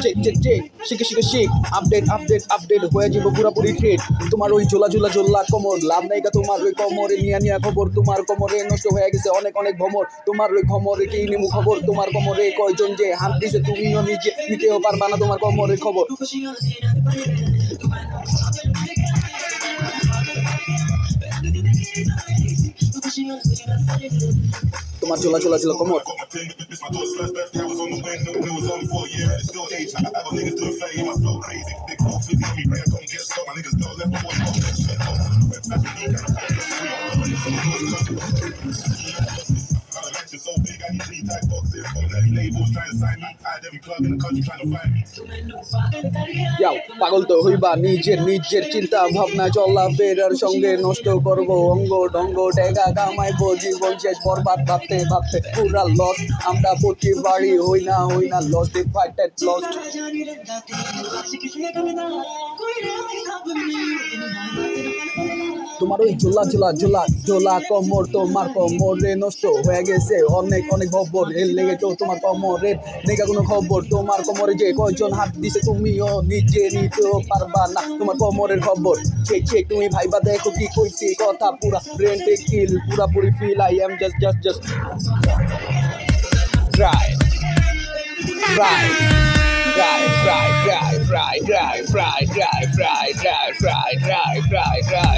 Check check check শিখে শিখে শিখ update update update হয়ে যাব পুরাপুরি ট্রেড তোমার ওই ঝোলা ঝোলা ঝোলা কোমর লাভ নাই তোমার ওই কোমরে নিয়া নিয়া খবর তোমার কোমরে নষ্ট হয়ে গেছে অনেক অনেক ভ্রমর তোমার ওই কোমরে কি নিমু খবর তোমার কোমরে কয়জন যে হাত দিছে তুমিও নিজে নিতেও পারবা না তোমার কোমরের খবর তোমার চোলা চোলা চোলা কোমর পাগল তো হইবা নিজের নিজের চিন্তা ভাবনা চলাফেরার সঙ্গে নষ্ট করবো অঙ্গ ঢঙ্গ টেকা কামাইবো জীবন শেষ বরবাদ ভাবতে ভাবতে পুরা লস আমরা প্রতিবারই হই না লস্ট ফাইটেড লস্ট তোমার ওই ঝোলা ঝোলা ঝোলা ঝোলা কোমর তোমার কোমরে নষ্ট হয়ে গেছে অনেক অনেক খবর এর লেগে তো তোমার কোমরের নেগা কোনো খবর তোমার কোমরে যে কয়জন হাত দিছে তুমিও নিজে নিতেও পারবা না তোমার কোমরের খবর চেক চেক তুমি ভাইবা দেখো কি কইছি কথা পুরা ব্রেন টেক কিল পুরাপুরি feel I am just try try Fry, fry, fry, fry, fry, fry, fry, fry, fry, fry, fry, fry, fry.